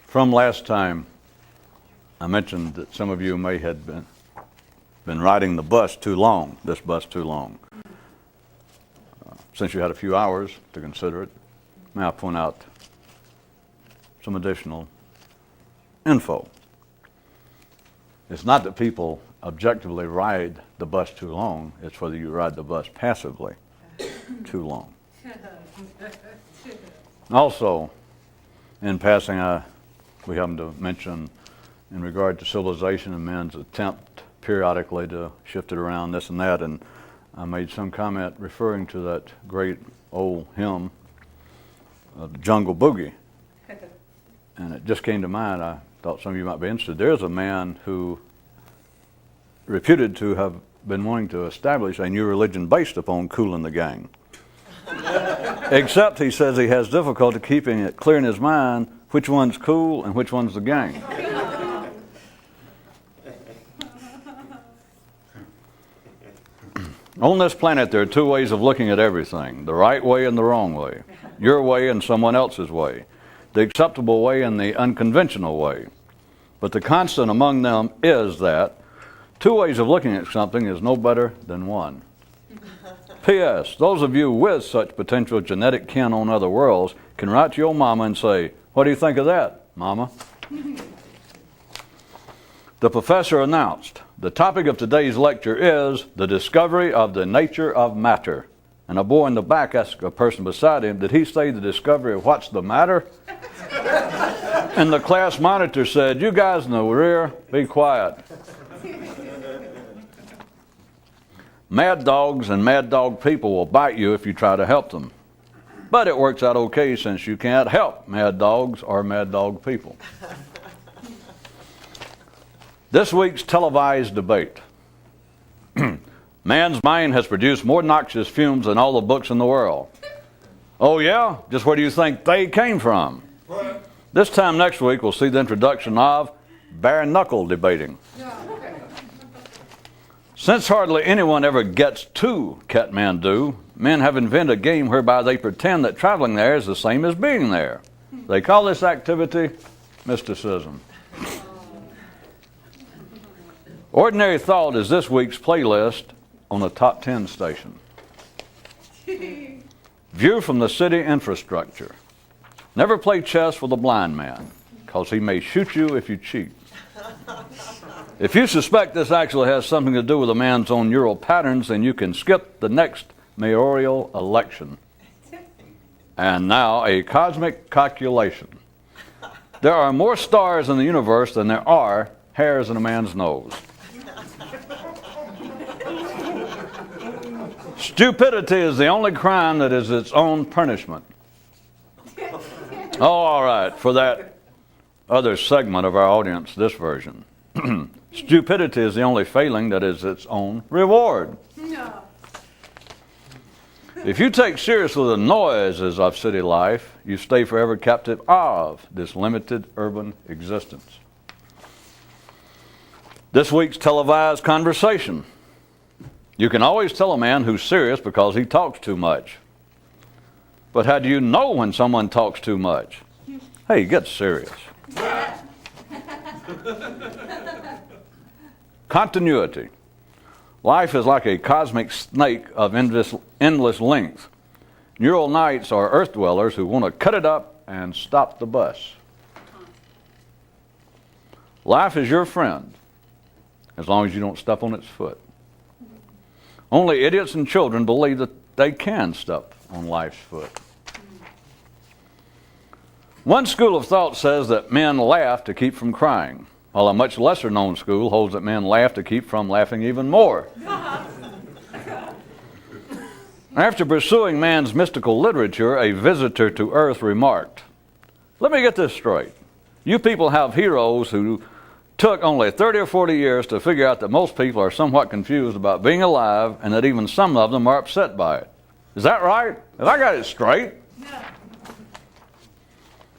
From last time, I mentioned that some of you may have been riding the bus too long, this bus too long. Since you had a few hours to consider it, may I point out some additional info. It's not that people objectively ride the bus too long, it's whether you ride the bus passively too long. Also, in passing, we happen to mention in regard to civilization and man's attempt periodically to shift it around this and that, and I made some comment referring to that great old hymn, the Jungle Boogie. And it just came to mind, I thought some of you might be interested. There's a man who reputed to have been wanting to establish a new religion based upon Kool and the Gang. Except he says he has difficulty keeping it clear in his mind which one's Kool and which one's the gang. On this planet, there are two ways of looking at everything, the right way and the wrong way, your way and someone else's way, the acceptable way and the unconventional way. But the constant among them is that two ways of looking at something is no better than one. P.S. Those of you with such potential genetic kin on other worlds can write to your mama and say, "What do you think of that, Mama?" The professor announced, the topic of today's lecture is the discovery of the nature of matter. And a boy in the back asked a person beside him, did he say the discovery of what's the matter? And the class monitor said, you guys in the rear, be quiet. Mad dogs and mad dog people will bite you if you try to help them. But it works out okay since you can't help mad dogs or mad dog people. This week's televised debate. Man's mind has produced more noxious fumes than all the books in the world. Oh yeah? Just where do you think they came from? This time next week we'll see the introduction of bare knuckle debating. Since hardly anyone ever gets to Kathmandu, men have invented a game whereby they pretend that traveling there is the same as being there. They call this activity mysticism. Ordinary Thought is this week's playlist on the top 10 station. View from the city infrastructure. Never play chess with a blind man, because he may shoot you if you cheat. If you suspect this actually has something to do with a man's own neural patterns, then you can skip the next mayoral election. And now a cosmic calculation. There are more stars in the universe than there are hairs in a man's nose. Stupidity is the only crime that is its own punishment. Oh, all right, for that other segment of our audience, this version. Stupidity is the only failing that is its own reward. No. If you take seriously the noises of city life, you stay forever captive of this limited urban existence. This week's televised conversation. You can always tell a man who's serious because he talks too much. But how do you know when someone talks too much? Hey, get serious. Continuity. Life is like a cosmic snake of endless length. Neural knights are earth dwellers who want to cut it up and stop the bus. Life is your friend, as long as you don't step on its foot. Only idiots and children believe that they can step on life's foot. One school of thought says that men laugh to keep from crying, while a much lesser known school holds that men laugh to keep from laughing even more. After pursuing man's mystical literature, a visitor to Earth remarked, let me get this straight. You people have heroes who took only 30 or 40 years to figure out that most people are somewhat confused about being alive and that even some of them are upset by it. Is that right? Have I got it straight? No.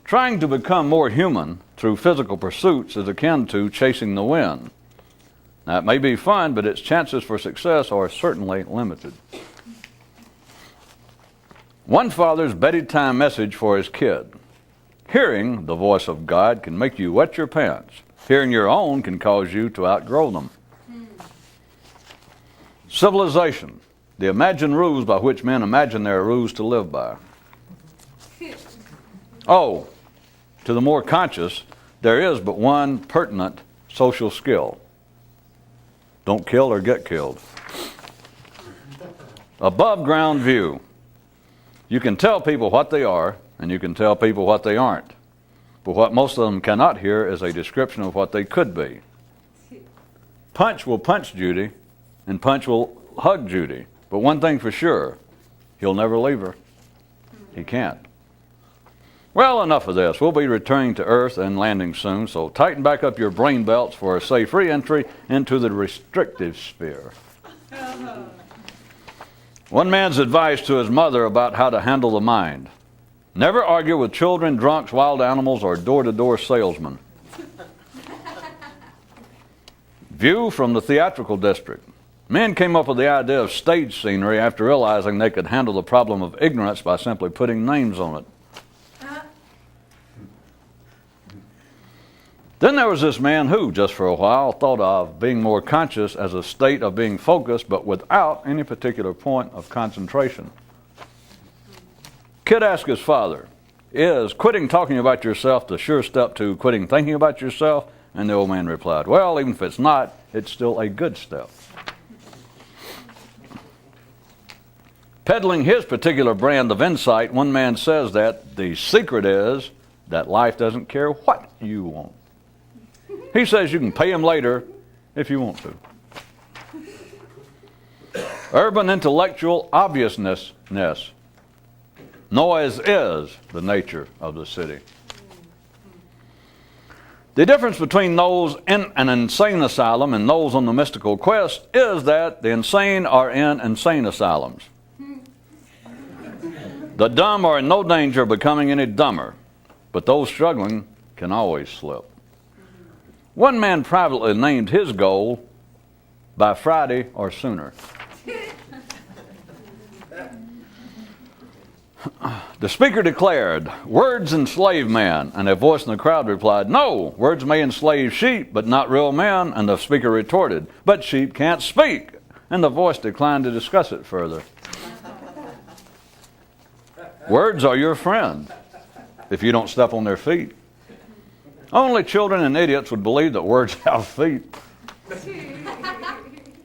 Trying to become more human through physical pursuits is akin to chasing the wind. Now, it may be fun, but its chances for success are certainly limited. One father's bedtime message for his kid. Hearing the voice of God can make you wet your pants. Hearing your own can cause you to outgrow them. Civilization, the imagined rules by which men imagine there are rules to live by. Oh, to the more conscious, there is but one pertinent social skill. Don't kill or get killed. Above ground view. You can tell people what they are, and you can tell people what they aren't. But what most of them cannot hear is a description of what they could be. Punch will punch Judy, and Punch will hug Judy. But one thing for sure, he'll never leave her. He can't. Well, enough of this. We'll be returning to Earth and landing soon, so tighten back up your brain belts for a safe re-entry into the restrictive sphere. One man's advice to his mother about how to handle the mind. Never argue with children, drunks, wild animals, or door-to-door salesmen. View from the theatrical district. Men came up with the idea of stage scenery after realizing they could handle the problem of ignorance by simply putting names on it. Then there was this man who, just for a while, thought of being more conscious as a state of being focused, but without any particular point of concentration. Kid asked his father, "Is quitting talking about yourself the sure step to quitting thinking about yourself?" And the old man replied, "Well, even if it's not, it's still a good step." Peddling his particular brand of insight, one man says that the secret is that life doesn't care what you want. He says you can pay him later if you want to. Urban intellectual obviousness. Noise is the nature of the city. The difference between those in an insane asylum and those on the mystical quest is that the insane are in insane asylums. The dumb are in no danger of becoming any dumber, but those struggling can always slip. One man privately named his goal by Friday or sooner. The speaker declared, "Words enslave man," and a voice in the crowd replied, "No, words may enslave sheep, but not real men." And the speaker retorted, "But sheep can't speak." And the voice declined to discuss it further. Words are your friend if you don't step on their feet. Only children and idiots would believe that words have feet.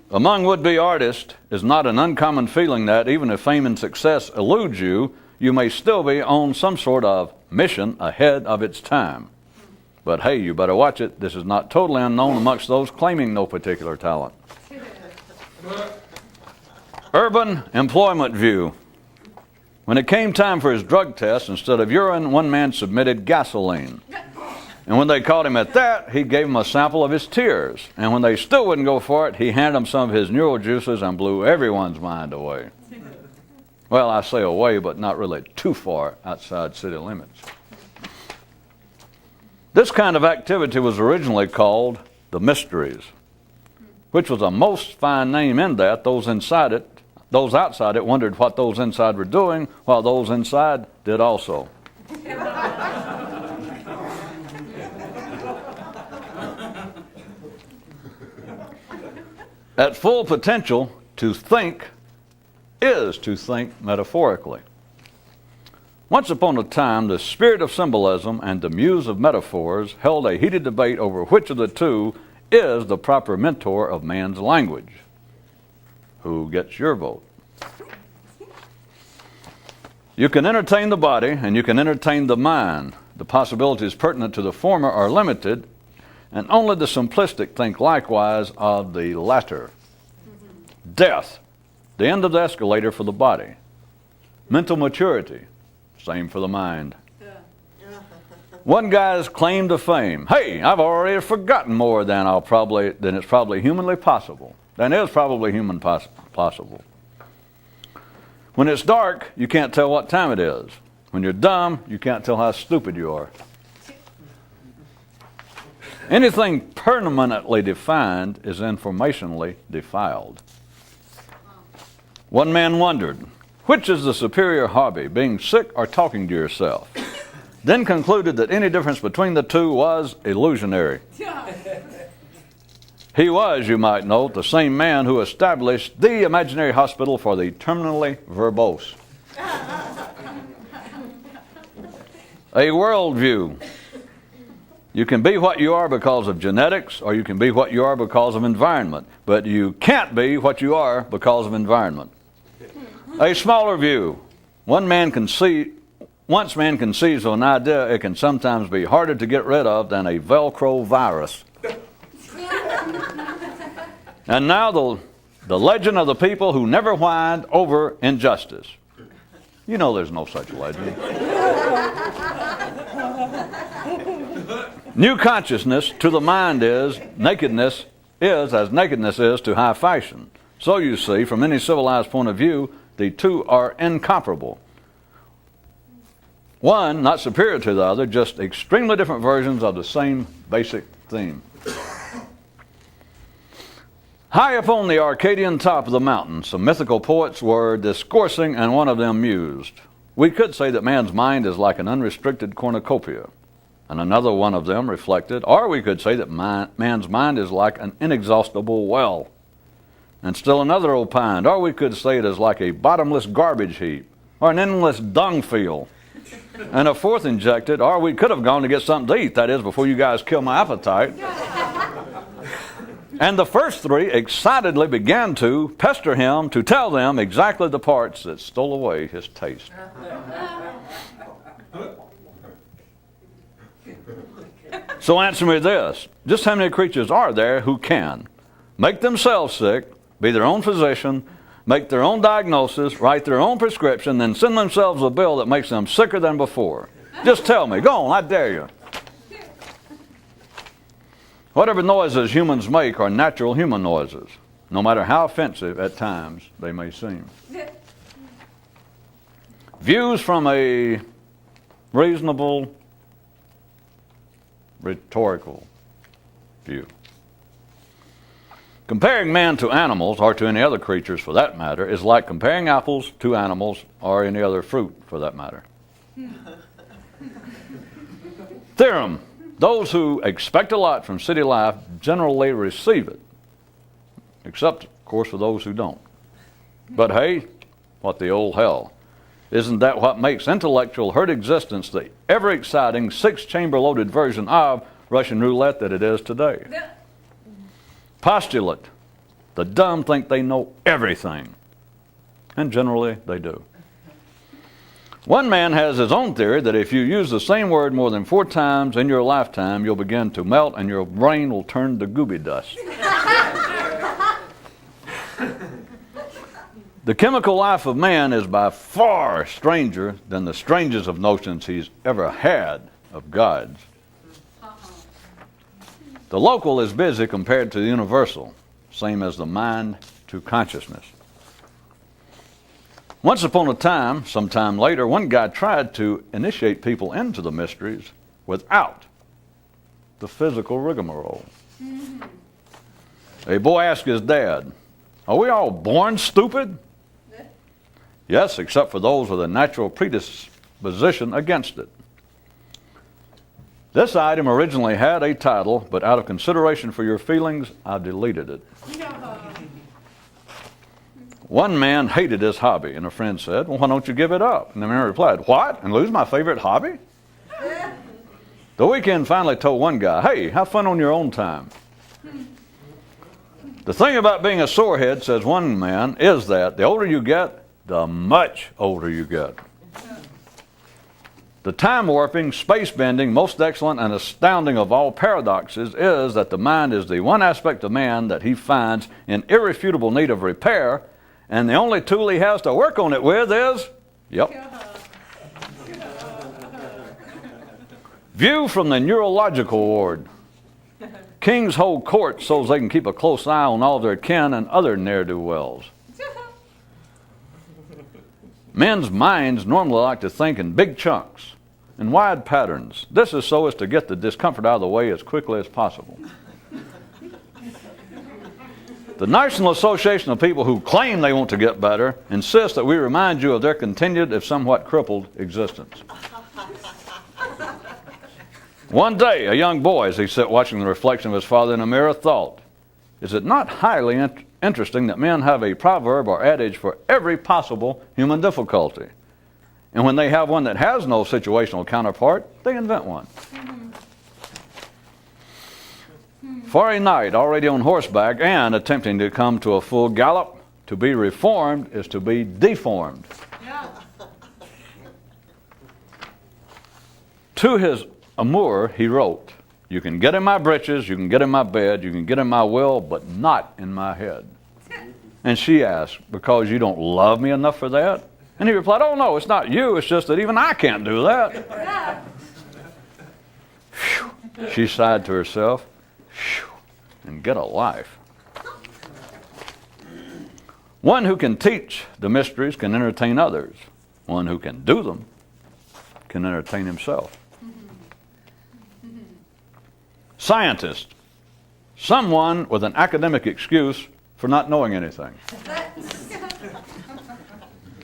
Among would-be artists is not an uncommon feeling that even if fame and success eludes you, you may still be on some sort of mission ahead of its time. But hey, you better watch it. This is not totally unknown amongst those claiming no particular talent. Urban employment view. When it came time for his drug test, instead of urine, one man submitted gasoline. And when they caught him at that, he gave them a sample of his tears. And when they still wouldn't go for it, he handed them some of his neural juices and blew everyone's mind away. Well, I say away, but not really too far outside city limits. This kind of activity was originally called the Mysteries, which was a most fine name in that those outside it wondered what those inside were doing, while those inside did also. At full potential, to think is to think metaphorically. Once upon a time, the spirit of symbolism and the muse of metaphors held a heated debate over which of the two is the proper mentor of man's language. Who gets your vote? You can entertain the body and you can entertain the mind. The possibilities pertinent to the former are limited, and only the simplistic think likewise of the latter. Death, the end of the escalator for the body. Mental maturity, same for the mind. One guy's claim to fame: "Hey, I've already forgotten more than it's probably humanly possible." Than is probably human possible. When it's dark, you can't tell what time it is. When you're dumb, you can't tell how stupid you are. Anything permanently defined is informationally defiled. One man wondered, which is the superior hobby, being sick or talking to yourself? then concluded that any difference between the two was illusionary. He was, you might note, the same man who established the imaginary hospital for the terminally verbose. A worldview. You can be what you are because of genetics, or you can be what you are because of environment, but you can't be what you are because of environment. A smaller view. Once man conceives of an idea, it can sometimes be harder to get rid of than a Velcro virus. And now the legend of the people who never whined over injustice. You know there's no such legend. New consciousness to the mind is nakedness is as nakedness is to high fashion. So you see, from any civilized point of view, the two are incomparable. One, not superior to the other, just extremely different versions of the same basic theme. High up on the Arcadian top of the mountain, some mythical poets were discoursing, and one of them mused. We could say that man's mind is like an unrestricted cornucopia. And another one of them reflected, or we could say that man's mind is like an inexhaustible well. And still another opined, or we could say it is like a bottomless garbage heap, or an endless dung field. And a fourth injected, or we could have gone to get something to eat, that is, before you guys kill my appetite. And the first three excitedly began to pester him to tell them exactly the parts that stole away his taste. So answer me this. Just how many creatures are there who can make themselves sick, be their own physician, make their own diagnosis, write their own prescription, then send themselves a bill that makes them sicker than before? Just tell me. Go on, I dare you. Whatever noises humans make are natural human noises, no matter how offensive at times they may seem. Views from a reasonable, rhetorical view. Comparing man to animals, or to any other creatures for that matter, is like comparing apples to animals or any other fruit for that matter. Theorem. Those who expect a lot from city life generally receive it, except, of course, for those who don't. But hey, what the old hell. Isn't that what makes intellectual herd existence the ever-exciting six-chamber loaded version of Russian roulette that it is today? Postulate. The dumb think they know everything. And generally, they do. One man has his own theory that if you use the same word more than 4 times in your lifetime, you'll begin to melt and your brain will turn to gooby dust. The chemical life of man is by far stranger than the strangest of notions he's ever had of God's. The local is busy compared to the universal, same as the mind to consciousness. Once upon a time, sometime later, one guy tried to initiate people into the mysteries without the physical rigmarole. A boy asked his dad, "Are we all born stupid?" Yes, except for those with a natural predisposition against it. This item originally had a title, but out of consideration for your feelings, I deleted it. One man hated his hobby, and a friend said, "Well, why don't you give it up?" And the man replied, "What? And lose my favorite hobby?" The weekend finally told one guy, "Hey, have fun on your own time." The thing about being a sorehead, says one man, is that the older you get, the much older you get. The time warping, space bending, most excellent and astounding of all paradoxes is that the mind is the one aspect of man that he finds in irrefutable need of repair, and the only tool he has to work on it with is, view from the neurological ward. Kings hold court so they can keep a close eye on all their kin and other ne'er-do-wells. Men's minds normally like to think in big chunks, in wide patterns. This is so as to get the discomfort out of the way as quickly as possible. The National Association of People who claim they want to get better insists that we remind you of their continued, if somewhat crippled, existence. One day, a young boy, as he sat watching the reflection of his father in a mirror, thought, "Is it not highly interesting that men have a proverb or adage for every possible human difficulty? And when they have one that has no situational counterpart, they invent one." For a knight already on horseback and attempting to come to a full gallop, to be reformed is to be deformed. Yeah. To his amour he wrote, "You can get in my breeches, you can get in my bed, you can get in my will, but not in my head." And she asked, "Because you don't love me enough for that?" And he replied, "Oh no, it's not you, it's just that even I can't do that." Yeah. She sighed to herself, and get a life. One who can teach the mysteries can entertain others. One who can do them can entertain himself. Scientist, someone with an academic excuse for not knowing anything.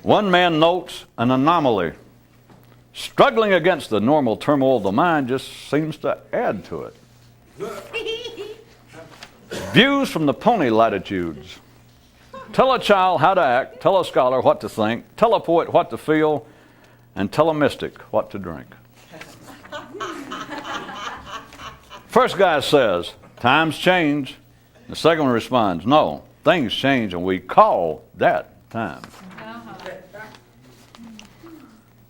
One man notes an anomaly. Struggling against the normal turmoil of the mind just seems to add to it. Views from the pony latitudes. Tell a child how to act, tell a scholar what to think, tell a poet what to feel, and tell a mystic what to drink. First guy says, "Times change." The second one responds, "No, things change and we call that time."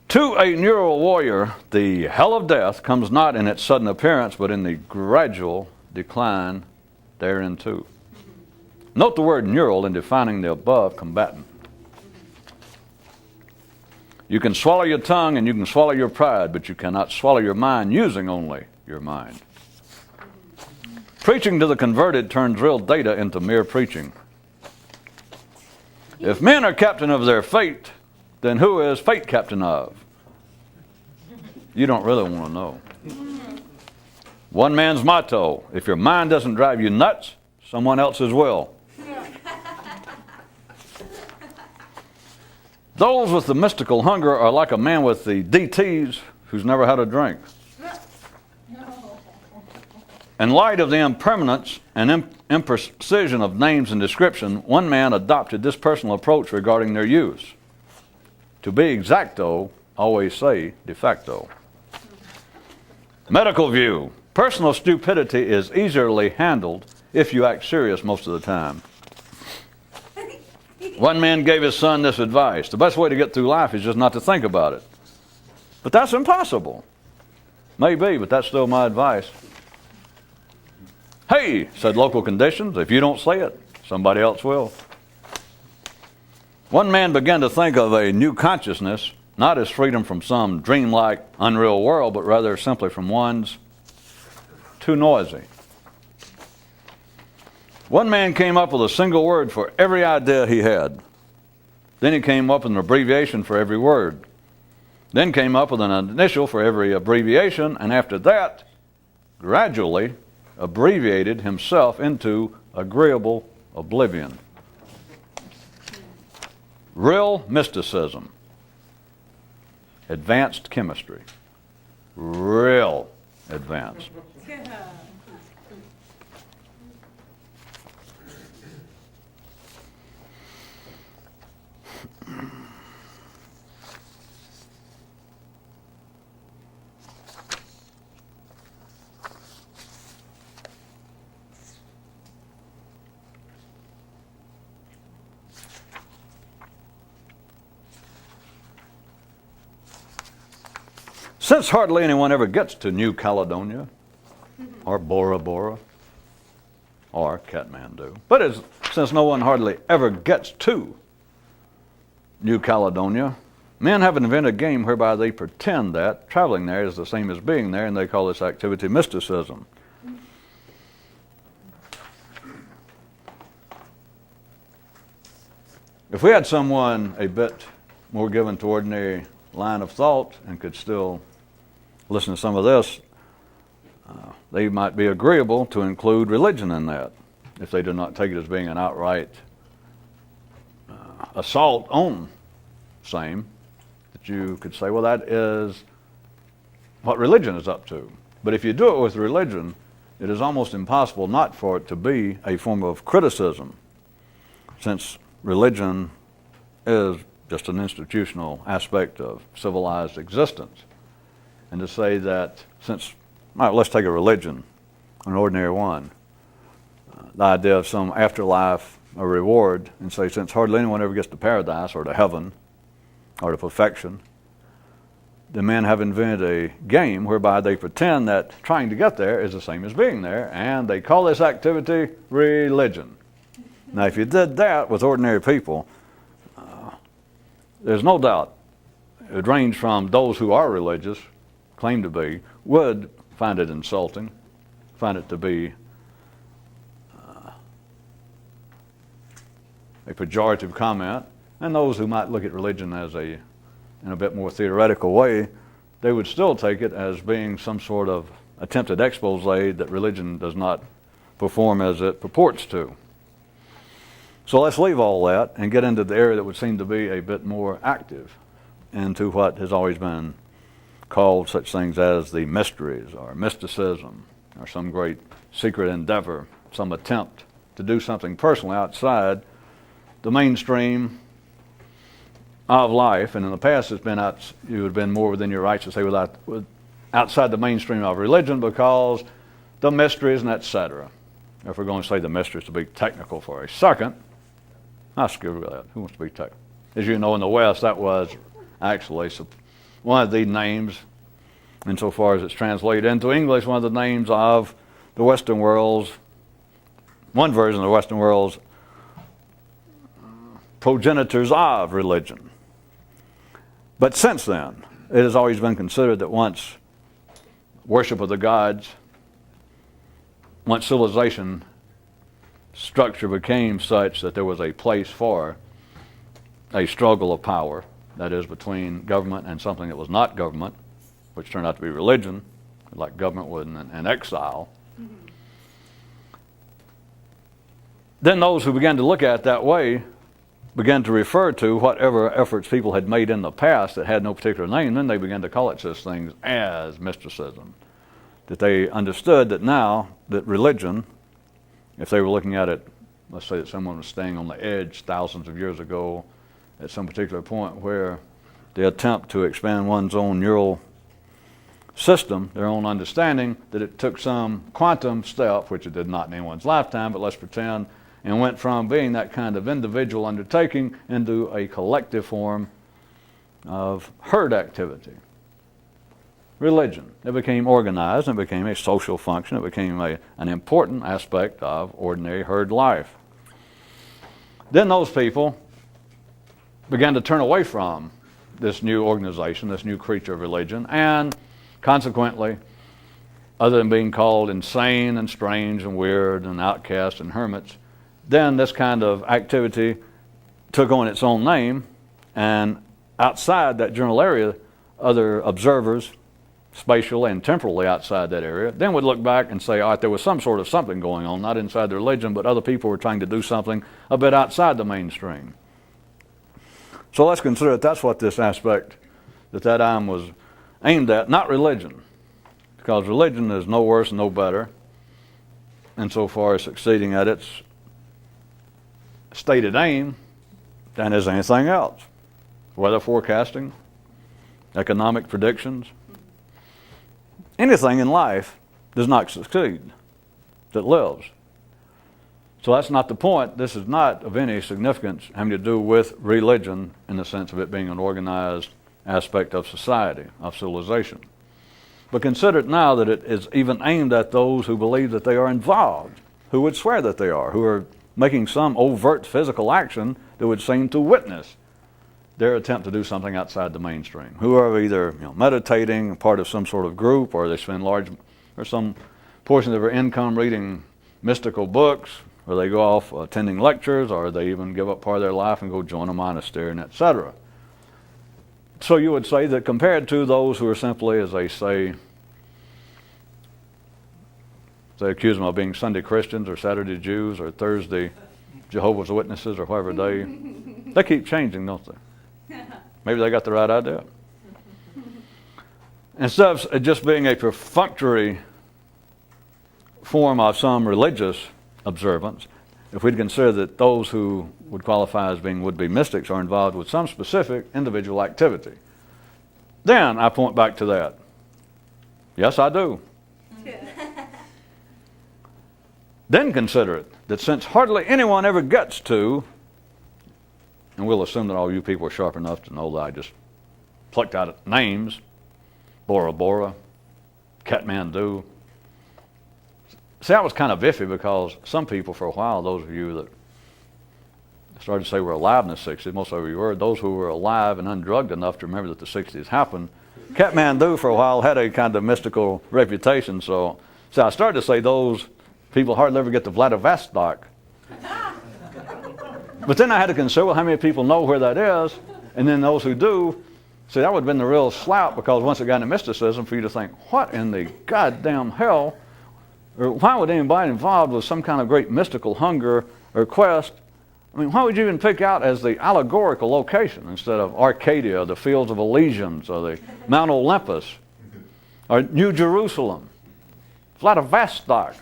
To a neural warrior, the hell of death comes not in its sudden appearance, but in the gradual decline therein too. Note the word neural in defining the above combatant. You can swallow your tongue and you can swallow your pride, but you cannot swallow your mind using only your mind. Preaching to the converted turns real data into mere preaching. If men are captain of their fate, then who is fate captain of? You don't really want to know. One man's motto: if your mind doesn't drive you nuts, someone else's will. Those with the mystical hunger are like a man with the DTs who's never had a drink. In light of the impermanence and imprecision of names and description, one man adopted this personal approach regarding their use. To be exacto, always say de facto. Medical view. Personal stupidity is easily handled if you act serious most of the time. One man gave his son this advice: the best way to get through life is just not to think about it. But that's impossible. Maybe, but that's still my advice. "Hey," said local conditions, "if you don't say it, somebody else will." One man began to think of a new consciousness, not as freedom from some dreamlike, unreal world, but rather simply from one's too noisy. One man came up with a single word for every idea he had. Then he came up with an abbreviation for every word. Then came up with an initial for every abbreviation, and after that, gradually abbreviated himself into agreeable oblivion. Real mysticism. Advanced chemistry. Real advanced. Since hardly anyone ever gets to New Caledonia, or Bora Bora, or Kathmandu, but since no one hardly ever gets to New Caledonia, men have invented a game whereby they pretend that traveling there is the same as being there, and they call this activity mysticism. If we had someone a bit more given to ordinary line of thought and could still listen to some of this, they might be agreeable to include religion in that, if they do not take it as being an outright assault on same, that you could say, well, that is what religion is up to. But if you do it with religion, it is almost impossible not for it to be a form of criticism, since religion is just an institutional aspect of civilized existence. And to say that since, all right, let's take a religion, an ordinary one, the idea of some afterlife, a reward, and say since hardly anyone ever gets to paradise or to heaven or to perfection, the men have invented a game whereby they pretend that trying to get there is the same as being there, and they call this activity religion. Now, if you did that with ordinary people, there's no doubt it would range from those who are religious, claim to be, would find it insulting, find it to be a pejorative comment, and those who might look at religion as in a bit more theoretical way, they would still take it as being some sort of attempted expose that religion does not perform as it purports to. So let's leave all that and get into the area that would seem to be a bit more active, into what has always been called such things as the mysteries or mysticism or some great secret endeavor, some attempt to do something personally outside the mainstream of life. And in the past it's been you would have been more within your rights to say outside the mainstream of religion, because the mysteries and etc. If we're going to say the mysteries to be technical for a second, I'll skip over that. Who wants to be technical? As you know, in the West, that was actually one of the names, insofar as it's translated into English, one of the names of the Western world's, one version of the Western world's progenitors of religion. But since then, it has always been considered that once worship of the gods, once civilization structure became such that there was a place for a struggle of power, that is, between government and something that was not government, which turned out to be religion, like government would in exile. Mm-hmm. Then those who began to look at it that way began to refer to whatever efforts people had made in the past that had no particular name. Then they began to call it such things as mysticism. That they understood that now that religion, if they were looking at it, let's say that someone was staying on the edge thousands of years ago at some particular point where the attempt to expand one's own neural system, their own understanding, that it took some quantum step, which it did not in anyone's lifetime, but let's pretend, and went from being that kind of individual undertaking into a collective form of herd activity. Religion. It became organized and became a social function. It became an important aspect of ordinary herd life. Then those people began to turn away from this new organization, this new creature of religion, and consequently, other than being called insane and strange and weird and outcasts and hermits, then this kind of activity took on its own name, and outside that general area, other observers, spatially and temporally outside that area, then would look back and say, all right, there was some sort of something going on, not inside the religion, but other people were trying to do something a bit outside the mainstream. So let's consider that that's what this aspect that I was aimed at, not religion, because religion is no worse and no better insofar as succeeding at its stated aim than is anything else. Weather forecasting, economic predictions, anything in life does not succeed that lives. So that's not the point. This is not of any significance having to do with religion in the sense of it being an organized aspect of society, of civilization. But consider it now that it is even aimed at those who believe that they are involved, who would swear that they are, who are making some overt physical action that would seem to witness their attempt to do something outside the mainstream, who are either meditating, part of some sort of group, or they spend large or some portion of their income reading mystical books, or they go off attending lectures, or they even give up part of their life and go join a monastery, and etc. So you would say that compared to those who are simply, as they say, they accuse them of being Sunday Christians or Saturday Jews or Thursday Jehovah's Witnesses or whatever they keep changing, don't they? Maybe they got the right idea. Instead of it just being a perfunctory form of some religious observance, if we'd consider that those who would qualify as being would-be mystics are involved with some specific individual activity, then I point back to that. Yes, I do. Then consider it that since hardly anyone ever gets to, and we'll assume that all you people are sharp enough to know that I just plucked out names, Bora Bora, Kathmandu. See, that was kind of iffy because some people for a while, those of you that started to say we're alive in the 60s, most of you were, those who were alive and undrugged enough to remember that the 60s happened, Kathmandu for a while had a kind of mystical reputation. So I started to say those people hardly ever get to Vladivostok. But then I had to consider, well, how many people know where that is? And then those who do, see, that would have been the real slap, because once it got into mysticism, for you to think, what in the goddamn hell, or why would anybody involved with some kind of great mystical hunger or quest, I mean, why would you even pick out as the allegorical location instead of Arcadia, the Fields of Elysians, or the Mount Olympus, or New Jerusalem, Vladivostok?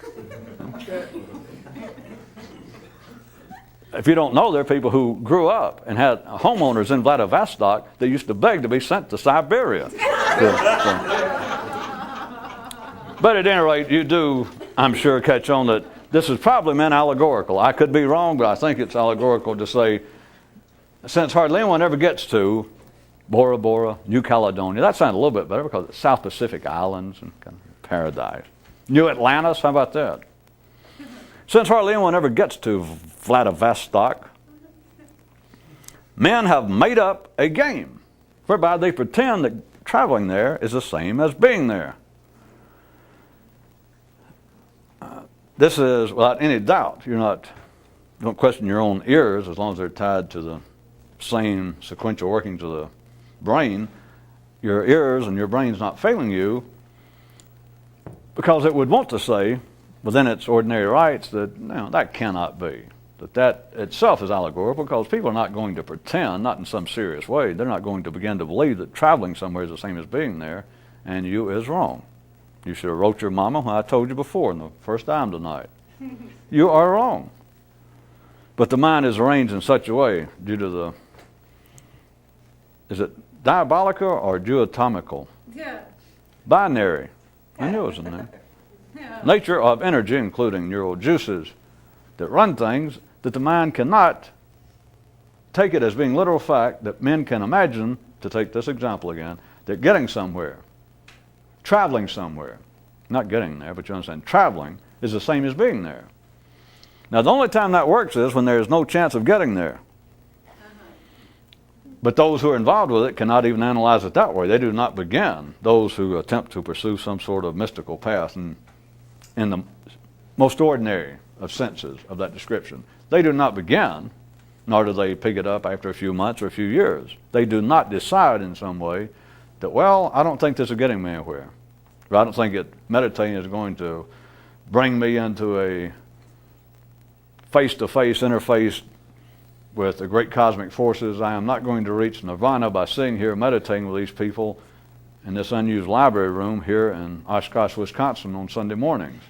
If you don't know, there are people who grew up and had homeowners in Vladivostok that used to beg to be sent to Siberia. But at any rate, you do, I'm sure, catch on that this is probably meant allegorical. I could be wrong, but I think it's allegorical to say, since hardly anyone ever gets to Bora Bora, New Caledonia, that sounds a little bit better because it's South Pacific Islands and kind of paradise. New Atlantis, how about that? Since hardly anyone ever gets to Vladivostok, men have made up a game whereby they pretend that traveling there is the same as being there. This is, without any doubt, don't question your own ears as long as they're tied to the same sequential workings of the brain. Your ears and your brain's not failing you, because it would want to say, within its ordinary rights, that that cannot be. That itself is allegorical, because people are not going to pretend, not in some serious way, they're not going to begin to believe that traveling somewhere is the same as being there, and you is wrong. You should have wrote your mama when I told you before in the first time tonight. You are wrong. But the mind is arranged in such a way due to the, is it diabolical or geotomical? Yeah. Binary. I knew it was in there. Yeah. Nature of energy, including neural juices that run things, that the mind cannot take it as being literal fact, that men can imagine, to take this example again, that getting somewhere, traveling somewhere, not getting there, but you understand, traveling is the same as being there. Now, the only time that works is when there is no chance of getting there. But those who are involved with it cannot even analyze it that way. They do not begin, those who attempt to pursue some sort of mystical path in the most ordinary of senses of that description. They do not begin, nor do they pick it up after a few months or a few years. They do not decide in some way that, well, I don't think this is getting me anywhere. Or I don't think meditating is going to bring me into a face-to-face interface with the great cosmic forces. I am not going to reach nirvana by sitting here meditating with these people in this unused library room here in Oshkosh, Wisconsin on Sunday mornings.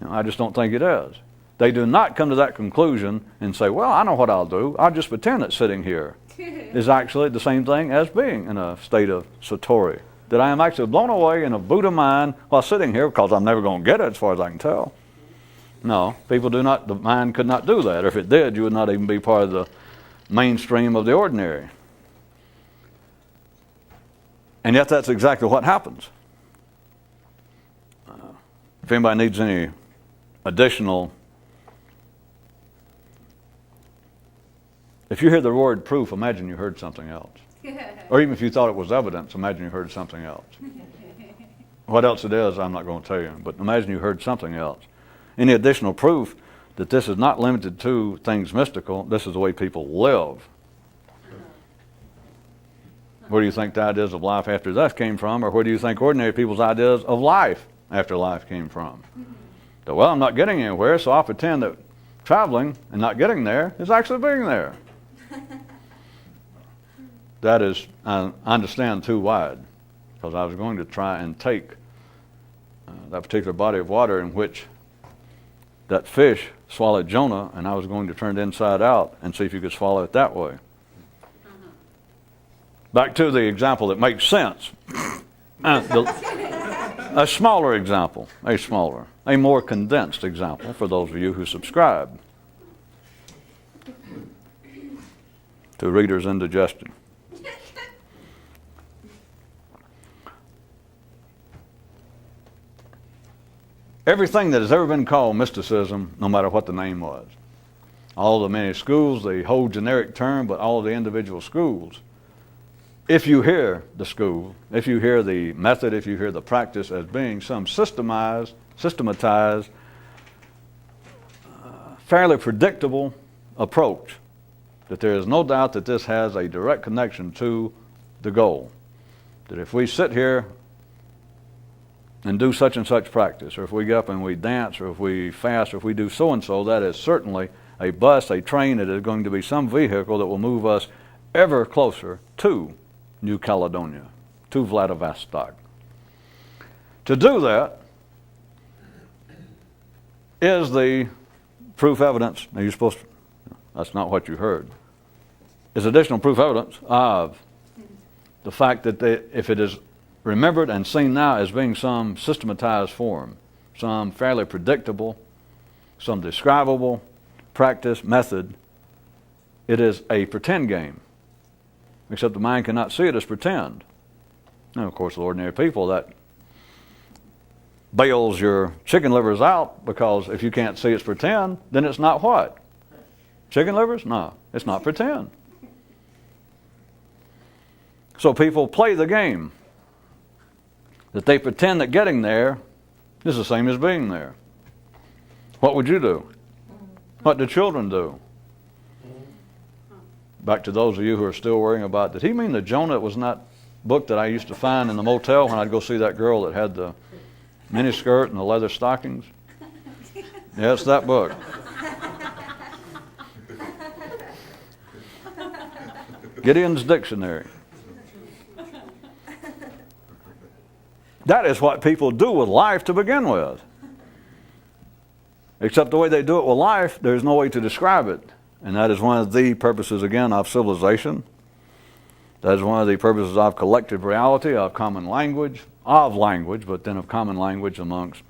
I just don't think it is. They do not come to that conclusion and say, well, I know what I'll do. I'll just pretend that sitting here is actually the same thing as being in a state of satori. That I am actually blown away in a Buddha mind while sitting here, because I'm never going to get it as far as I can tell. No, people do not, the mind could not do that. Or if it did, you would not even be part of the mainstream of the ordinary. And yet that's exactly what happens. If anybody needs any additional, if you hear the word proof, imagine you heard something else. Or even if you thought it was evidence, imagine you heard something else. What else it is, I'm not going to tell you, but imagine you heard something else. Any additional proof that this is not limited to things mystical, this is the way people live. Where do you think the ideas of life after death came from, or where do you think ordinary people's ideas of life after life came from? That, well, I'm not getting anywhere, so I'll pretend that traveling and not getting there is actually being there. That is, I understand, too wide. because I was going to try and take that particular body of water in which that fish swallowed Jonah, and I was going to turn it inside out and see if you could swallow it that way. Back to the example that makes sense. A smaller example, a more condensed example for those of you who subscribe to Reader's Indigestion. Everything that has ever been called mysticism, no matter what the name was, all the many schools, the whole generic term, but all of the individual schools, if you hear the school, if you hear the method, if you hear the practice as being some systematized, fairly predictable approach, that there is no doubt that this has a direct connection to the goal. That if we sit here and do such and such practice, or if we get up and we dance, or if we fast, or if we do so and so, that is certainly a bus, a train. It is going to be some vehicle that will move us ever closer to New Caledonia, to Vladivostok. To do that is the proof evidence. Now you're supposed to, that's not what you heard. Is additional proof evidence of the fact that if it is remembered and seen now as being some systematized form, some fairly predictable, some describable practice, method, it is a pretend game. Except the mind cannot see it as pretend. Now, of course, the ordinary people, that bails your chicken livers out, because if you can't see it's pretend, then it's not what? Chicken livers? No, it's not pretend. So people play the game. That they pretend that getting there is the same as being there. What would you do? What do children do? Back to those of you who are still worrying about, did he mean the Jonah was in that book that I used to find in the motel when I'd go see that girl that had the miniskirt and the leather stockings? Yeah, it's that book. Gideon's Dictionary. That is what people do with life to begin with. Except the way they do it with life, there's no way to describe it. And that is one of the purposes, again, of civilization. That is one of the purposes of collective reality, of common language, but then of common language amongst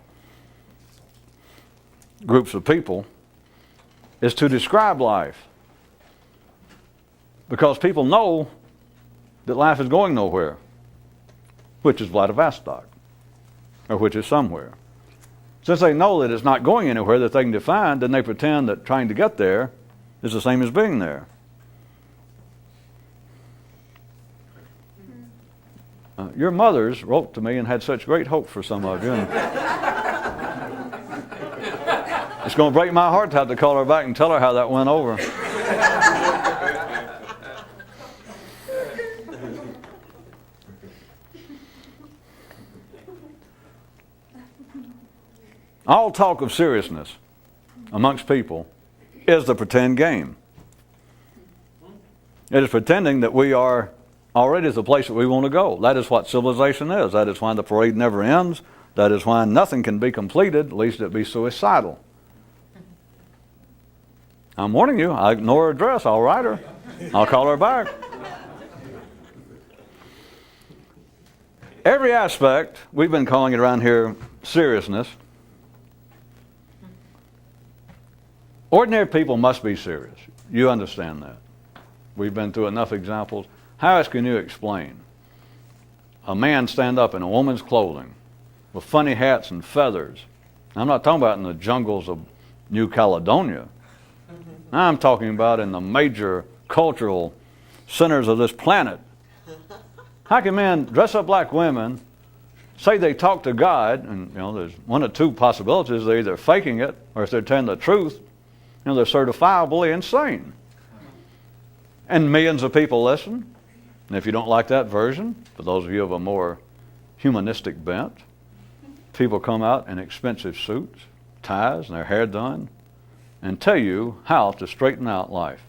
groups of people, is to describe life. Because people know that life is going nowhere, which is Vladivostok, or which is somewhere. Since they know that it's not going anywhere that they can define, then they pretend that trying to get there is the same as being there. Your mothers wrote to me and had such great hope for some of you. And it's going to break my heart to have to call her back and tell her how that went over. All talk of seriousness amongst people is the pretend game. It is pretending that we are already at the place that we want to go. That is what civilization is. That is why the parade never ends. That is why nothing can be completed, lest it be suicidal. I'm warning you, I ignore her address, I'll write her. I'll call her back. Every aspect, we've been calling it around here seriousness. Ordinary people must be serious. You understand that. We've been through enough examples. How else can you explain a man stand up in a woman's clothing with funny hats and feathers? I'm not talking about in the jungles of New Caledonia. I'm talking about in the major cultural centers of this planet. How can men dress up like women, say they talk to God, and there's one of two possibilities. They're either faking it, or if they're telling the truth, they're certifiably insane. And millions of people listen. And if you don't like that version, for those of you of a more humanistic bent, people come out in expensive suits, ties, and their hair done, and tell you how to straighten out life.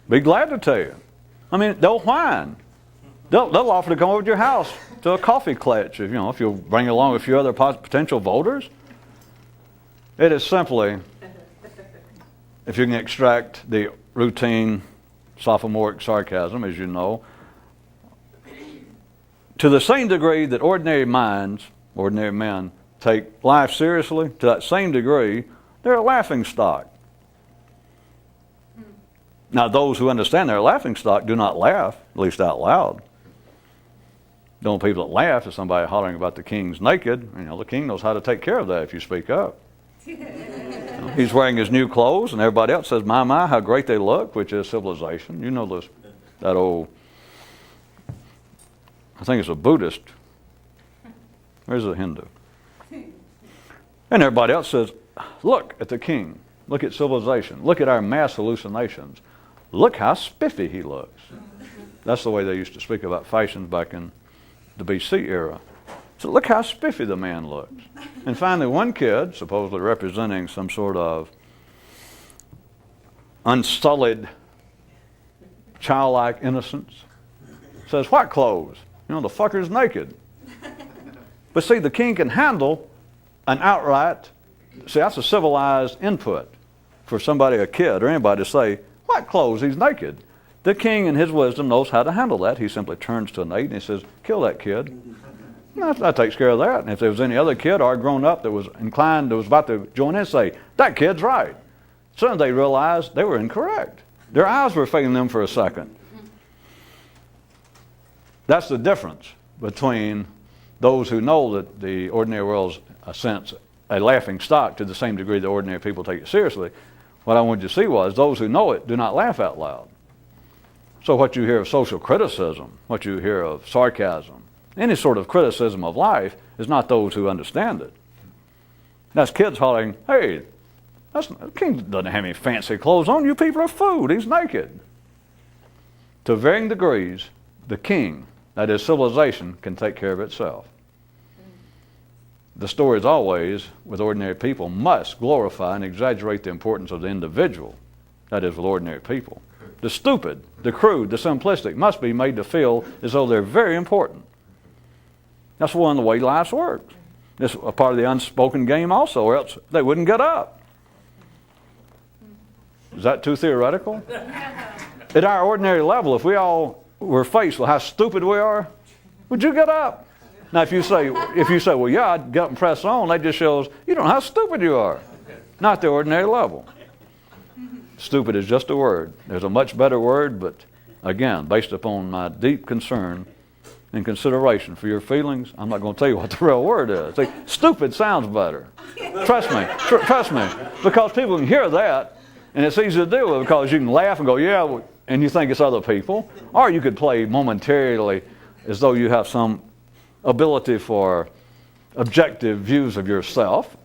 Be glad to tell you. I mean, they'll whine. They'll offer to come over to your house to a coffee clutch if you'll bring along a few other potential voters. It is simply, if you can extract the routine sophomoric sarcasm, as you know, to the same degree that ordinary minds, ordinary men, take life seriously, to that same degree, they're a laughing stock. Now, those who understand they're a laughing stock do not laugh, at least out loud. The only people that laugh is somebody hollering about the king's naked. The king knows how to take care of that if you speak up. He's wearing his new clothes, and everybody else says, my, how great they look, which is civilization. You know this, that old, I think it's a Buddhist. Or is it a Hindu? And everybody else says, look at the king. Look at civilization. Look at our mass hallucinations. Look how spiffy he looks. That's the way they used to speak about fashions back in the BC era. So look how spiffy the man looks. And finally, one kid, supposedly representing some sort of unsullied, childlike innocence, says, what clothes? The fucker's naked. But see, the king can handle an outright, see, that's a civilized input for somebody, a kid or anybody, to say, what clothes? He's naked. The king in his wisdom knows how to handle that. He simply turns to an 8 and he says, kill that kid. That takes care of that. And if there was any other kid or grown up that was inclined, that was about to join in, say, that kid's right. Suddenly they realized they were incorrect. Their eyes were failing them for a second. That's the difference between those who know that the ordinary world's a laughing stock to the same degree that ordinary people take it seriously. What I wanted you to see was those who know it do not laugh out loud. So what you hear of social criticism, what you hear of sarcasm, any sort of criticism of life is not those who understand it. That's kids hollering, hey, the king doesn't have any fancy clothes on. You people are food. He's naked. To varying degrees, the king, that is civilization, can take care of itself. The story is always, with ordinary people, must glorify and exaggerate the importance of the individual, that is, with ordinary people. The stupid, the crude, the simplistic must be made to feel as though they're very important. That's one of the way life works. It's a part of the unspoken game also, or else they wouldn't get up. Is that too theoretical? At our ordinary level, if we all were faced with how stupid we are, would you get up? Now, if you say, well, yeah, I'd get up and press on, that just shows you don't know how stupid you are. Not the ordinary level. Stupid is just a word. There's a much better word, but again, based upon my deep concern and consideration for your feelings, I'm not going to tell you what the real word is. See, stupid sounds better. Trust me. Trust me. Because people can hear that, and it's easy to deal with because you can laugh and go, yeah, and you think it's other people. Or you could play momentarily as though you have some ability for objective views of yourself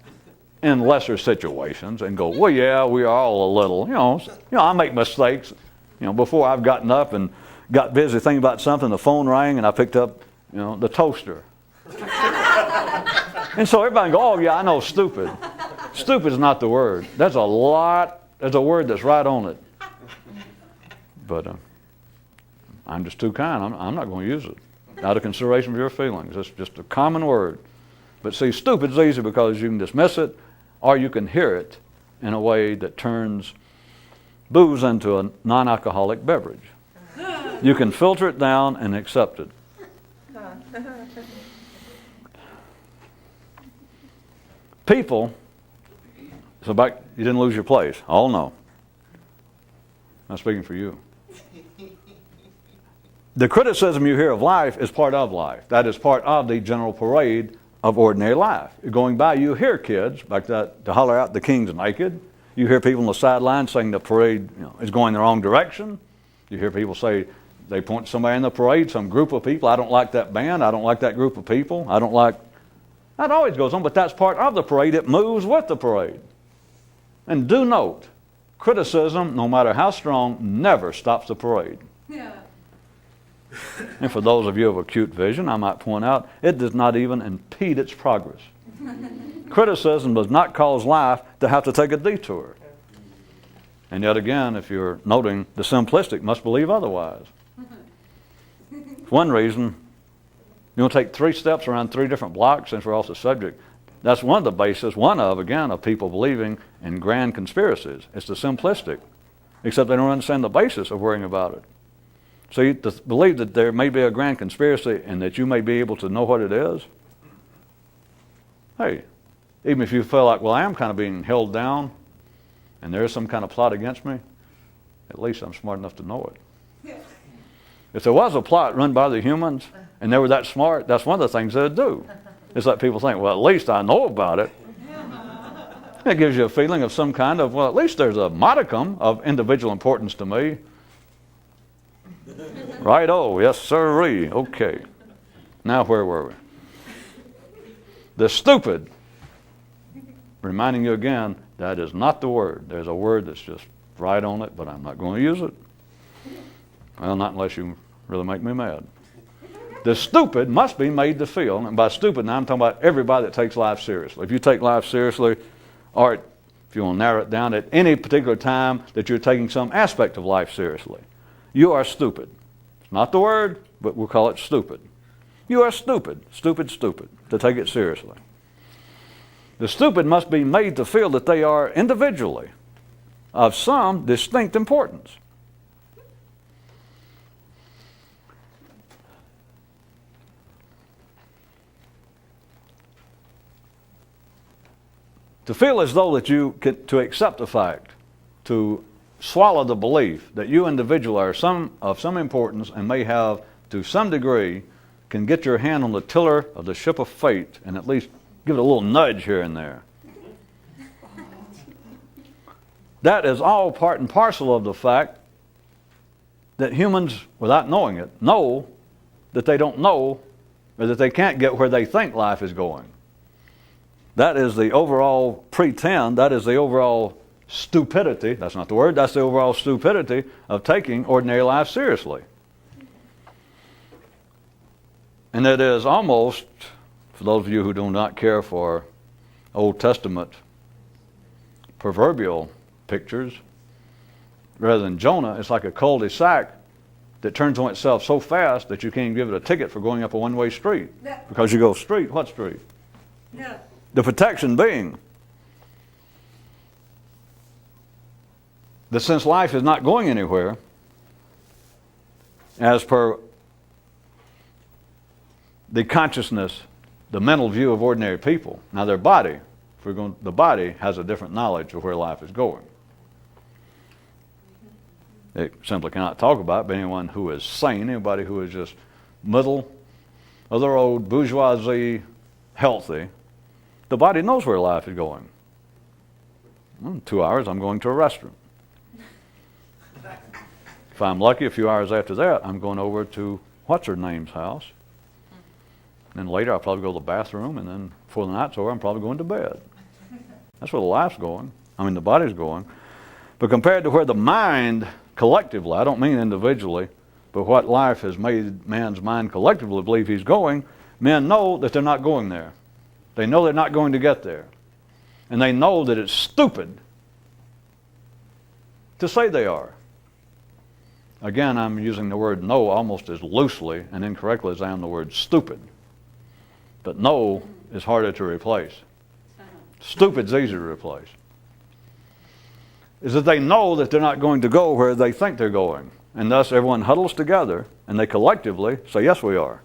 in lesser situations and go, well, yeah, we are all a little, I make mistakes. Before I've gotten up and got busy thinking about something, the phone rang and I picked up, the toaster. And so everybody can go, oh, yeah, I know stupid. Stupid is not the word. There's a word that's right on it. But I'm just too kind. I'm not going to use it out of consideration for your feelings. It's just a common word. But see, stupid is easy because you can dismiss it or you can hear it in a way that turns booze into a non-alcoholic beverage. You can filter it down and accept it. People, so back, you didn't lose your place. Oh no. I'm speaking for you. The criticism you hear of life is part of life. That is part of the general parade of ordinary life. Going by, you hear kids like that to holler out, the king's naked. You hear people on the sidelines saying the parade is going the wrong direction. You hear people say, they point to somebody in the parade, some group of people. I don't like that band. I don't like that group of people. That always goes on, but that's part of the parade. It moves with the parade. And do note, criticism, no matter how strong, never stops the parade. Yeah. And for those of you of acute vision, I might point out, it does not even impede its progress. Criticism does not cause life to have to take a detour. And yet again, if you're noting, the simplistic must believe otherwise. One reason, you want to take 3 steps around 3 different blocks since we're off the subject. That's one of the bases, of people believing in grand conspiracies. It's the simplistic, except they don't understand the basis of worrying about it. So you believe that there may be a grand conspiracy and that you may be able to know what it is. Hey, even if you feel like, well, I am kind of being held down and there is some kind of plot against me, at least I'm smart enough to know it. If there was a plot run by the humans and they were that smart, that's one of the things they'd do. It's like people think, well, at least I know about it. It gives you a feeling of some kind of, well, at least there's a modicum of individual importance to me. Right-o, yes sirree. Okay. Now where were we? The stupid. Reminding you again, that is not the word. There's a word that's just right on it, but I'm not going to use it. Well, not unless you really make me mad. The stupid must be made to feel, and by stupid now I'm talking about everybody that takes life seriously. If you take life seriously, or if you want to narrow it down at any particular time that you're taking some aspect of life seriously, you are stupid. It's not the word, but we'll call it stupid. You are stupid, stupid, to take it seriously. The stupid must be made to feel that they are individually of some distinct importance. To feel as though that to accept the fact, to swallow the belief that you individually are of some importance and may have, to some degree, can get your hand on the tiller of the ship of fate and at least give it a little nudge here and there. That is all part and parcel of the fact that humans, without knowing it, know that they don't know or that they can't get where they think life is going. That is the overall pretend, that is the overall stupidity, that's not the word, that's the overall stupidity of taking ordinary life seriously. And it is almost, for those of you who do not care for Old Testament proverbial pictures, rather than Jonah, it's like a cul-de-sac that turns on itself so fast that you can't even give it a ticket for going up a one-way street. Because you go street, what street? No. The protection being that since life is not going anywhere, as per the consciousness, the mental view of ordinary people, now their body, the body has a different knowledge of where life is going. They simply cannot talk about it, but anyone who is sane, anybody who is just middle of the road, bourgeoisie, healthy, the body knows where life is going. Well, in 2 hours, I'm going to a restaurant. If I'm lucky, a few hours after that, I'm going over to what's-her-name's house. And then later, I'll probably go to the bathroom, and then before the night's over, I'm probably going to bed. That's where the life's going. The body's going. But compared to where the mind collectively, I don't mean individually, but what life has made man's mind collectively believe he's going, men know that they're not going there. They know they're not going to get there. And they know that it's stupid to say they are. Again, I'm using the word know almost as loosely and incorrectly as I am the word stupid. But know is harder to replace. Stupid's easier to replace. Is that they know that they're not going to go where they think they're going. And thus everyone huddles together and they collectively say, yes, we are.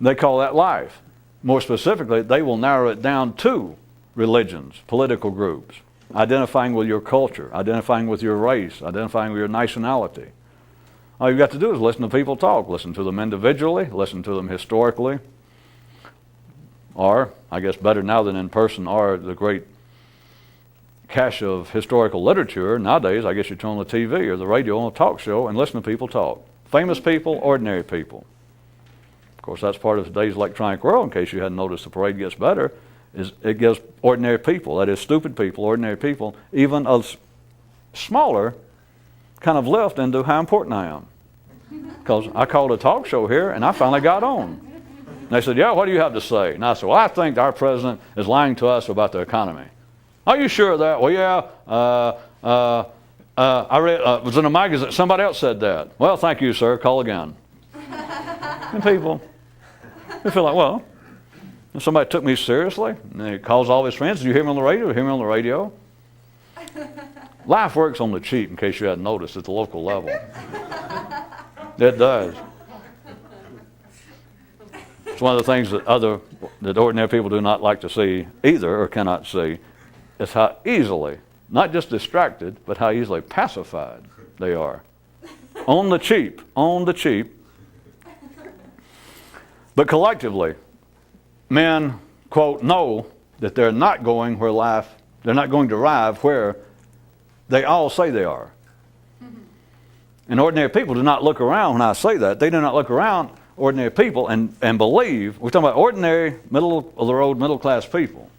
They call that life. More specifically, they will narrow it down to religions, political groups, identifying with your culture, identifying with your race, identifying with your nationality. All you've got to do is listen to people talk. Listen to them individually, listen to them historically, or, I guess better now than in person, or the great cache of historical literature. Nowadays, I guess you turn on the TV or the radio on a talk show and listen to people talk. Famous people, ordinary people. Of course, that's part of today's electronic world, in case you hadn't noticed. The parade gets better, is it gives ordinary people, that is stupid people, ordinary people, even a smaller kind of lift into how important I am. Because I called a talk show here and I finally got on. And they said, yeah, what do you have to say? And I said, well, I think our president is lying to us about the economy. Are you sure of that? Well, yeah, I read, it was in a magazine, somebody else said that. Well, thank you, sir, call again. And people, they feel like, well, if somebody took me seriously, and he calls all his friends, did you hear me on the radio? Hear me on the radio? Life works on the cheap, in case you hadn't noticed, at the local level. It does. It's one of the things that ordinary people do not like to see either, or cannot see, is how easily, not just distracted, but how easily pacified they are. On the cheap, on the cheap. But collectively, men, quote, know that they're not going where life, they're not going to arrive where they all say they are. And ordinary people do not look around when I say that. They do not look around, ordinary people, and believe. We're talking about ordinary, middle-of-the-road, middle-class people.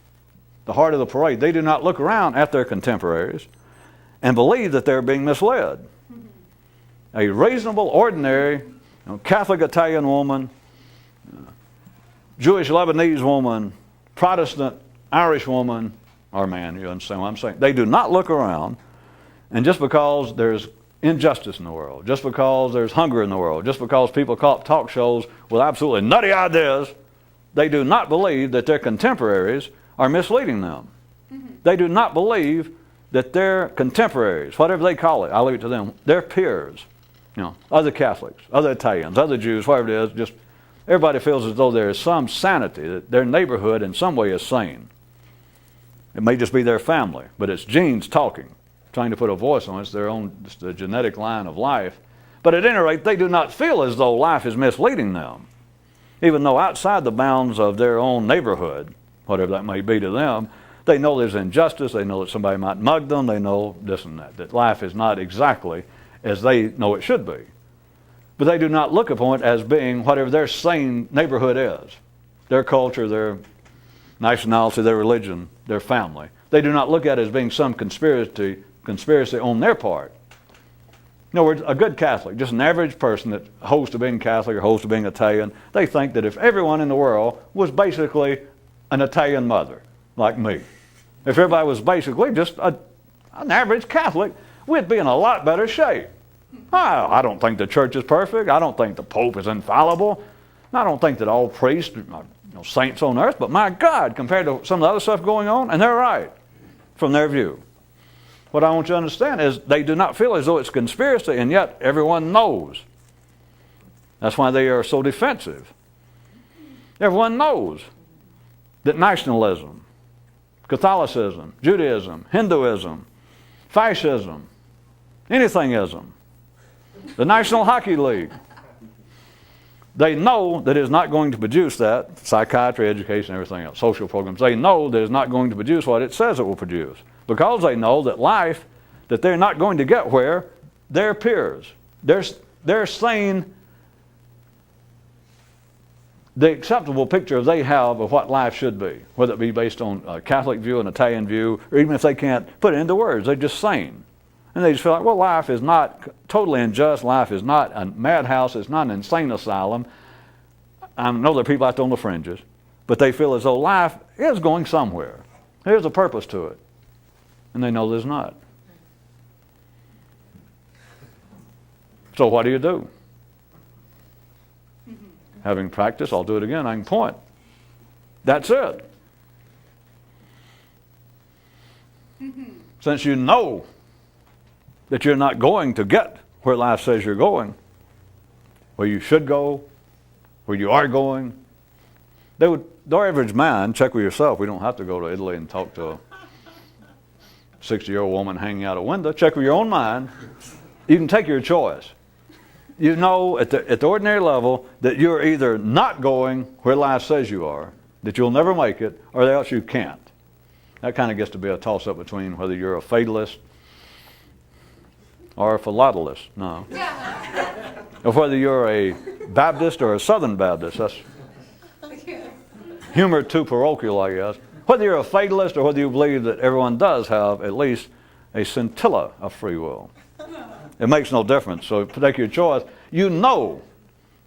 The heart of the parade. They do not look around at their contemporaries and believe that they're being misled. A reasonable, ordinary, Catholic Italian woman, Jewish Lebanese woman, Protestant Irish woman, or man, you understand what I'm saying? They do not look around, and just because there's injustice in the world, just because there's hunger in the world, just because people call up talk shows with absolutely nutty ideas, they do not believe that their contemporaries are misleading them. They do not believe that their contemporaries, whatever they call it, I'll leave it to them, their peers, other Catholics, other Italians, other Jews, whatever it is, just everybody feels as though there is some sanity, that their neighborhood in some way is sane. It may just be their family, but it's genes talking, trying to put a voice on it. It's their own, it's the genetic line of life. But at any rate, they do not feel as though life is misleading them, even though outside the bounds of their own neighborhood, whatever that may be to them, they know there's injustice, they know that somebody might mug them, they know this and that life is not exactly as they know it should be. But they do not look upon it as being whatever their sane neighborhood is, their culture, their nationality, their religion, their family. They do not look at it as being some conspiracy on their part. In other words, a good Catholic, just an average person that holds to being Catholic or holds to being Italian, they think that if everyone in the world was basically an Italian mother, like me, if everybody was basically just an average Catholic, we'd be in a lot better shape. I don't think the church is perfect. I don't think the Pope is infallible. I don't think that all priests are saints on earth. But my God, compared to some of the other stuff going on, and they're right from their view. What I want you to understand is they do not feel as though it's conspiracy, and yet everyone knows. That's why they are so defensive. Everyone knows that nationalism, Catholicism, Judaism, Hinduism, fascism, anythingism, the National Hockey League, they know that it's not going to produce that, psychiatry, education, everything else, social programs. They know that it's not going to produce what it says it will produce, because they know that life, that they're not going to get where their peers, they're saying the acceptable picture they have of what life should be, whether it be based on a Catholic view, an Italian view, or even if they can't put it into words, they're just saying. And they just feel like, well, life is not totally unjust. Life is not a madhouse. It's not an insane asylum. I know there are people out there on the fringes, but they feel as though life is going somewhere. There's a purpose to it. And they know there's not. So what do you do? Having practiced, I'll do it again, I can point. That's it. Since you know that you're not going to get where life says you're going, where you should go, where you are going, the average man, check with yourself, we don't have to go to Italy and talk to a 60-year-old woman hanging out a window. Check with your own mind. You can take your choice. You know at the ordinary level that you're either not going where life says you are, that you'll never make it, or else you can't. That kind of gets to be a toss-up between whether you're a fatalist or a philatelist, no. Or whether you're a Baptist or a Southern Baptist. That's humor too parochial, I guess. Whether you're a fatalist or whether you believe that everyone does have at least a scintilla of free will. It makes no difference. So take your choice. You know,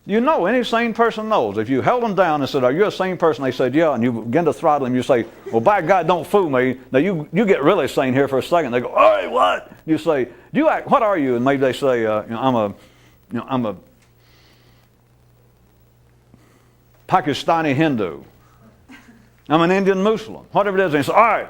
any sane person knows. If you held them down and said, are you a sane person? They said, yeah, and you begin to throttle them. You say, well, by God, don't fool me. Now you get really sane here for a second. They go, hey, what? You say, you act, what are you? And maybe they say, I'm a Pakistani Hindu. I'm an Indian Muslim. Whatever it is, and you say, all right.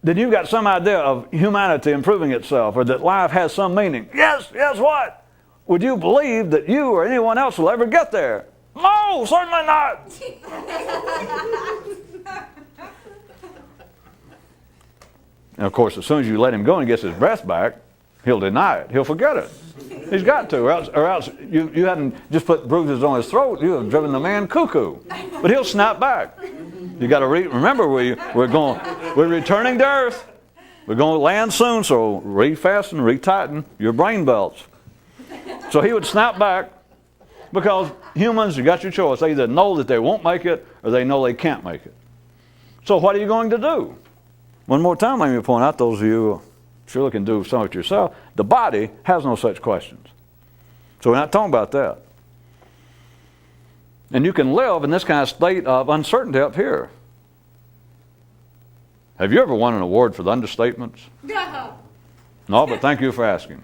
Then you've got some idea of humanity improving itself, or that life has some meaning. Yes, what? Would you believe that you or anyone else will ever get there? No, certainly not. And of course, as soon as you let him go and he gets his breath back, he'll deny it. He'll forget it. He's got to, or else you hadn't just put bruises on his throat, you have driven the man cuckoo. But he'll snap back. You got to remember, we're returning to earth. We're going to land soon, so refasten, retighten your brain belts. So he would snap back, because humans, you got your choice. They either know that they won't make it, or they know they can't make it. So what are you going to do? One more time, let me point out, those of you who surely can do some of it yourself, the body has no such questions. So we're not talking about that. And you can live in this kind of state of uncertainty up here. Have you ever won an award for the understatements? No, but thank you for asking.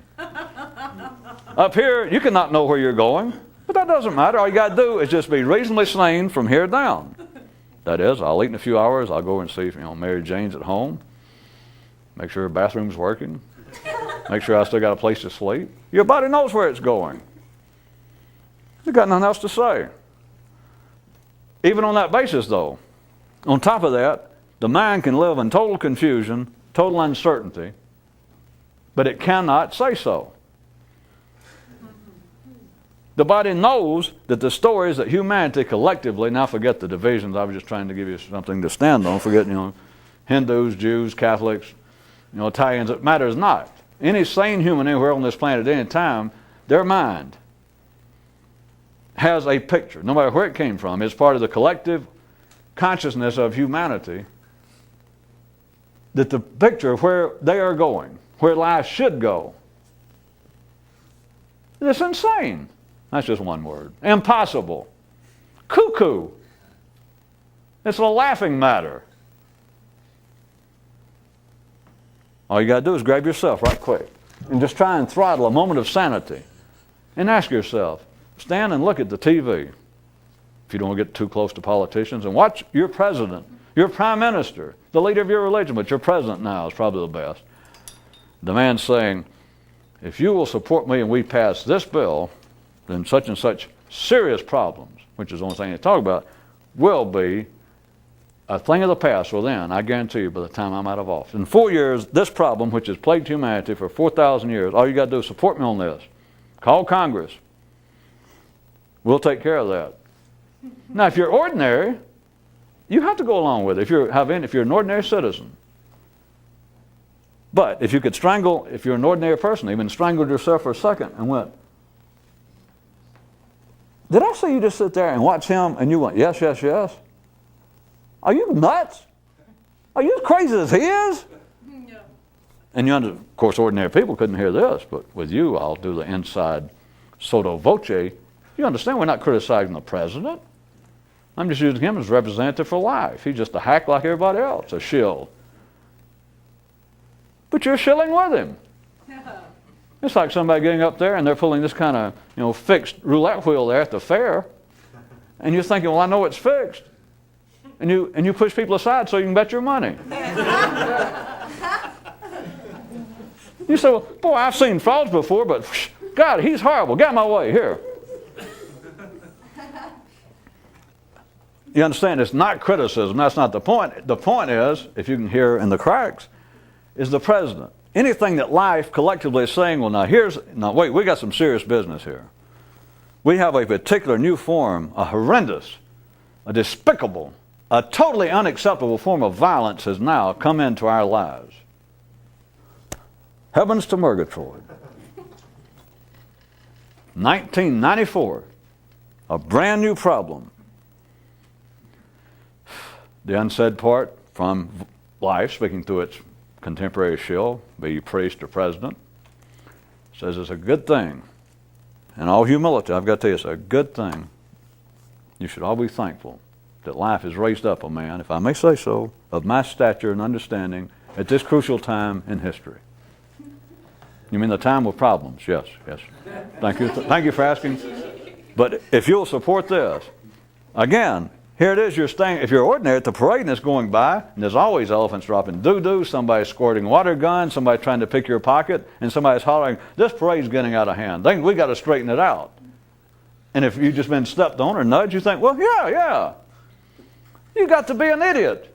Up here, you cannot know where you're going, but that doesn't matter. All you got to do is just be reasonably sane from here down. That is, I'll eat in a few hours. I'll go and see if Mary Jane's at home. Make sure her bathroom's working. Make sure I still got a place to sleep. Your body knows where it's going. You've got nothing else to say. Even on that basis, though, on top of that, the mind can live in total confusion, total uncertainty, but it cannot say so. The body knows that the stories that humanity collectively, now forget the divisions, I was just trying to give you something to stand on, forget, Hindus, Jews, Catholics, Italians, it matters not. Any sane human anywhere on this planet at any time, their mind has a picture, no matter where it came from. It's part of the collective consciousness of humanity, that the picture of where they are going, where life should go, it's insane. That's just one word. Impossible. Cuckoo. It's a laughing matter. All you got to do is grab yourself right quick and just try and throttle a moment of sanity and ask yourself, stand and look at the TV, if you don't want to get too close to politicians, and watch your president, your prime minister, the leader of your religion, but your president now is probably the best. The man saying, if you will support me and we pass this bill, then such and such serious problems, which is the only thing they talk about, will be a thing of the past. Well then, I guarantee you, by the time I'm out of office, in 4 years, this problem, which has plagued humanity for 4,000 years, all you got to do is support me on this. Call Congress. We'll take care of that. Now, if you're ordinary, you have to go along with it. If you're an ordinary citizen. But if you could strangle, if you're an ordinary person, even strangled yourself for a second and went, did I see you just sit there and watch him and you went, yes, yes, yes? Are you nuts? Are you as crazy as he is? No. And of course, ordinary people couldn't hear this, but with you, I'll do the inside sotto voce. You understand, we're not criticizing the president. I'm just using him as representative for life. He's just a hack like everybody else, a shill. But you're shilling with him. It's like somebody getting up there and they're pulling this kind of, fixed roulette wheel there at the fair, and you're thinking, well, I know it's fixed. And you push people aside so you can bet your money. You say, well, boy, I've seen frauds before, but God, he's horrible. Get out of my way, here. You understand, it's not criticism. That's not the point. The point is, if you can hear in the cracks, is the president. Anything that life collectively is saying, well, now wait, we got some serious business here. We have a particular new form, a horrendous, a despicable, a totally unacceptable form of violence has now come into our lives. Heavens to Murgatroyd. 1994, a brand new problem. The unsaid part from life, speaking through its contemporary shill, be priest or president, says it's a good thing. In all humility, I've got to tell you, it's a good thing. You should all be thankful that life has raised up a man, if I may say so, of my stature and understanding at this crucial time in history. You mean the time of problems? Yes, yes. Thank you. Thank you for asking. But if you'll support this, again, here it is, you're staying, if you're ordinary at the parade and it's going by, and there's always elephants dropping doo-doo, somebody's squirting water guns, somebody trying to pick your pocket, and somebody's hollering, this parade's getting out of hand. We got to straighten it out. And if you've just been stepped on or nudged, you think, well, yeah. You got to be an idiot.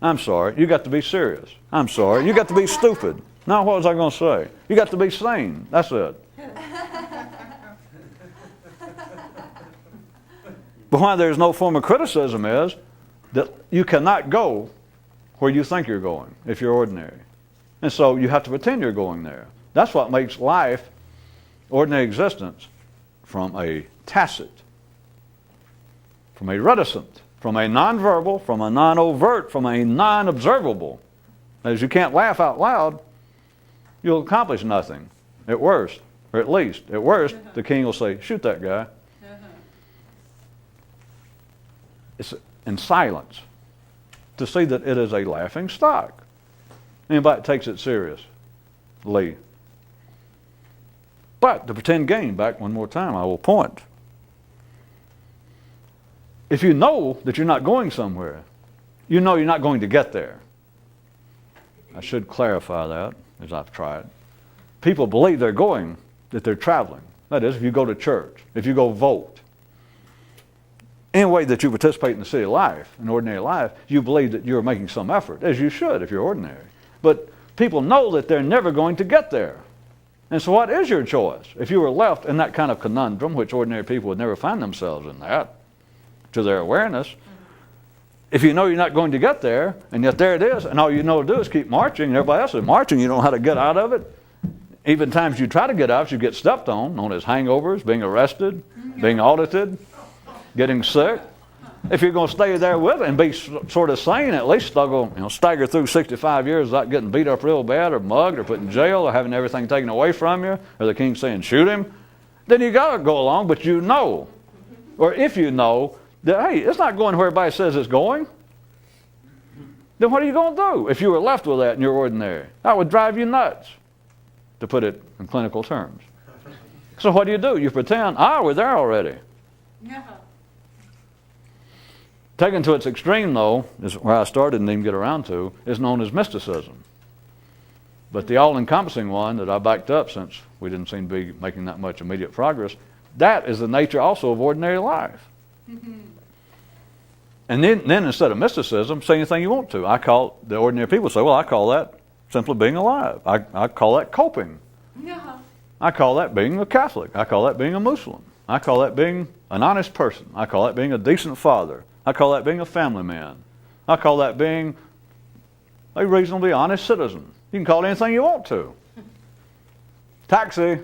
I'm sorry. You got to be serious. I'm sorry. You got to be stupid. Now, what was I going to say? You got to be sane. That's it. But why there's no form of criticism is that you cannot go where you think you're going if you're ordinary. And so you have to pretend you're going there. That's what makes life, ordinary existence, from a tacit, from a reticent, from a nonverbal, from a non-overt, from a non-observable. As you can't laugh out loud, you'll accomplish nothing. At worst, or at least, at worst, the king will say, shoot that guy. It's in silence to see that it is a laughing stock. Anybody that takes it seriously. But the pretend game, back one more time, I will point. If you know that you're not going somewhere, you know you're not going to get there. I should clarify that, as I've tried. People believe they're going, that they're traveling. That is, if you go to church, if you go vote, any way that you participate in the city life, in ordinary life, you believe that you're making some effort, as you should if you're ordinary. But people know that they're never going to get there. And so what is your choice? If you were left in that kind of conundrum, which ordinary people would never find themselves in that, to their awareness, if you know you're not going to get there, and yet there it is, and all you know to do is keep marching, and everybody else is marching, you don't know how to get out of it. Even times you try to get out, you get stepped on, known as hangovers, being arrested, being audited, getting sick. If you're going to stay there with it and be sort of sane, at least stagger through 65 years without getting beat up real bad or mugged or put in jail or having everything taken away from you, or the king saying shoot him, then you got to go along. But you know, or if you know that, hey, it's not going where everybody says it's going, then what are you going to do if you were left with that and you're ordinary? That would drive you nuts, to put it in clinical terms. So what do? You pretend, we're there already. Yeah. Taken to its extreme, though, is where I started and didn't get around to, is known as mysticism. But the all-encompassing one that I backed up, since we didn't seem to be making that much immediate progress, that is the nature also of ordinary life. Mm-hmm. And then instead of mysticism, say anything you want to. The ordinary people say, well, I call that simply being alive. I call that coping. Yeah. I call that being a Catholic. I call that being a Muslim. I call that being an honest person. I call that being a decent father. I call that being a family man. I call that being a reasonably honest citizen. You can call it anything you want to. Taxi.